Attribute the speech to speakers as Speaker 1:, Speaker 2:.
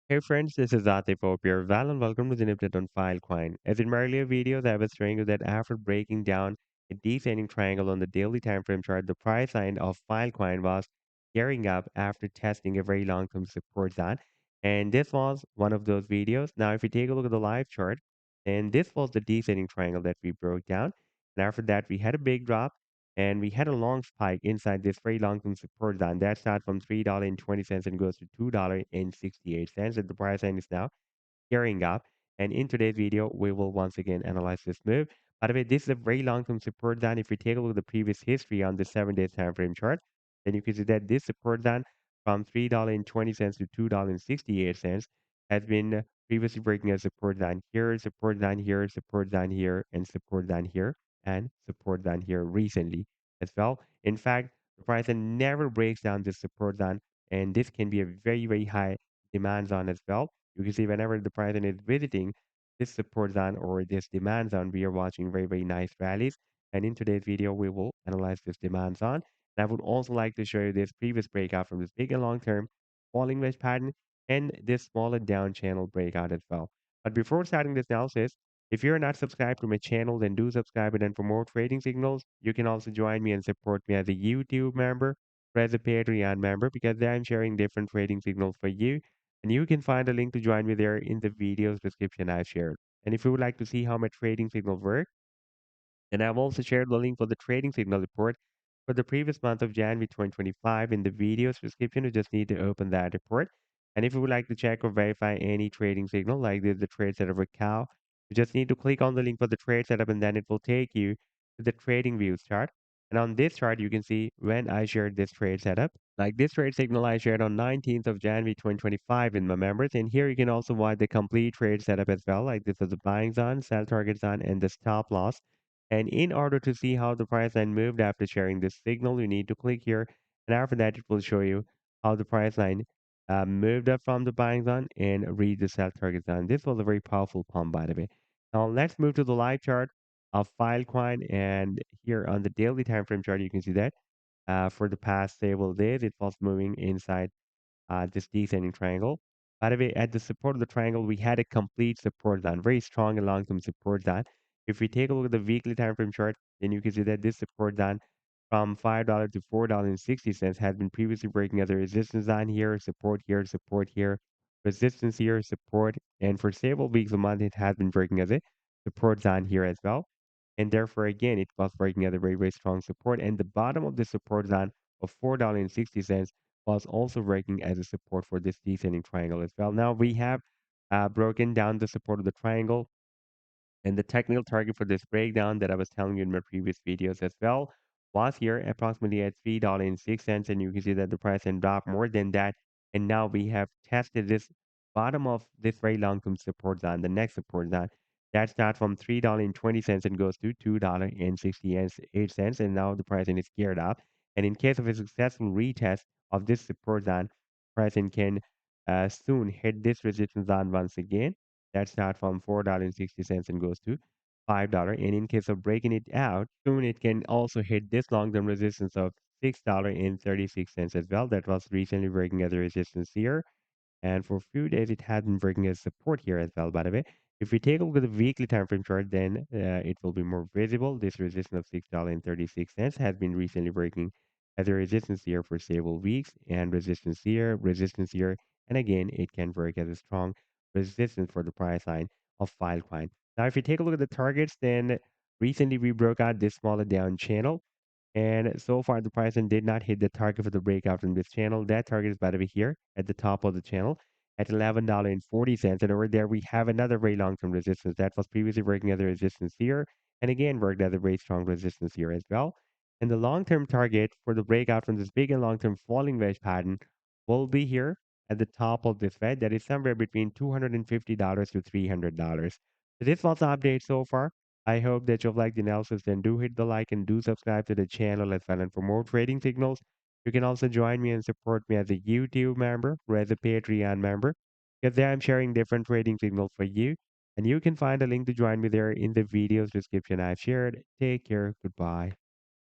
Speaker 1: Hey friends, this is Atif Hope here. Val and welcome to the update on Filecoin. As in my earlier videos, I was showing you that after breaking down a descending triangle on the daily time frame chart, the price line of Filecoin was gearing up after testing a very long-term support zone. And this was one of those videos. Now, if you take a look at the live chart, and this was the descending triangle that we broke down. And after that, we had a big drop and we had a long spike inside this very long-term support zone that starts from $3.20 and goes to $2.68. And the price line is now gearing up. And in today's video, we will once again analyze this move. By the way, this is a very long-term support zone. If you take a look at the previous history on the 7-day time frame chart, then you can see that this support zone from $3.20 to $2.68 has been previously breaking a support zone here, support zone here, and support zone here, and support zone here recently as well. In fact, the price zone never breaks down this support zone, and this can be a very, very high demand zone as well. You can see whenever the president is visiting this support zone or this demand zone, we are watching very, very nice rallies. And in today's video, we will analyze this demand zone. And I would also like to show you this previous breakout from this big and long-term falling wedge pattern and this smaller down channel breakout as well. But before starting this analysis, if you're not subscribed to my channel, then do subscribe. And then for more trading signals, you can also join me and support me as a YouTube member or as a Patreon member because I'm sharing different trading signals for you and you can find a link to join me there in the video's description I've shared. And if you would like to see how my trading signals work, and I've also shared the link for the trading signal report for the previous month of January 2025 in the video's description. You just need to open that report. And if you would like to check or verify any trading signal, like the trade setup or cow, you just need to click on the link for the trade setup and then it will take you to the trading view chart. And on this chart, you can see when I shared this trade setup. Like this trade signal I shared on 19th of January 2025 in my members. And here you can also watch the complete trade setup as well. Like this is the buying zone, sell target zone, and the stop loss. And in order to see how the price line moved after sharing this signal, you need to click here. And after that, it will show you how the price line moved up from the buying zone and read the sell target zone. This was a very powerful pump, by the way. Now let's move to the live chart of Filecoin. And here on the daily time frame chart, you can see that for the past several days, it was moving inside this descending triangle. By the way, at the support of the triangle, we had a complete support zone, very strong and long-term support zone. If we take a look at the weekly time frame chart, then you can see that this support zone from $5 to $4.60 has been previously breaking as a resistance zone here, support here, resistance here, support. And for several weeks a month, it has been breaking as a support zone here as well. And therefore, again, it was breaking at a very, very strong support. And the bottom of the support zone of $4.60 was also working as a support for this descending triangle as well. Now we have broken down the support of the triangle and the technical target for this breakdown that I was telling you in my previous videos as well was here approximately at $3.06. And you can see that the price had dropped more than that. And now we have tested this bottom of this very long-term support zone, the next support zone. That starts from $3.20 and goes to $2.68. And now the pricing is geared up. And in case of a successful retest of this support zone, pricing can soon hit this resistance zone once again that start from $4.60 and goes to $5. And in case of breaking it out, soon it can also hit this long-term resistance of $6.36 as well. That was recently breaking as a resistance here. And for a few days, it has been breaking as support here as well, by the way. If we take a look at the weekly time frame chart, then it will be more visible. This resistance of $6.36 has been recently breaking as a resistance here for several weeks and resistance here. And again, it can work as a strong resistance for the price line of Filecoin. Now, if you take a look at the targets, then recently we broke out this smaller down channel. And so far, the Python did not hit the target for the breakout from this channel. That target is by the way here at the top of the channel at $11.40. And over there, we have another very long-term resistance that was previously working as a resistance here. And again, worked as a very strong resistance here as well. And the long-term target for the breakout from this big and long-term falling wedge pattern will be here at the top of this wedge. That is somewhere between $250 to $300. So this was the update so far. I hope that you've liked the analysis. Then do hit the like and do subscribe to the channel as well. And for more trading signals, you can also join me and support me as a YouTube member or as a Patreon member because there I'm sharing different trading signals for you. And you can find a link to join me there in the video's description I've shared. Take care. Goodbye.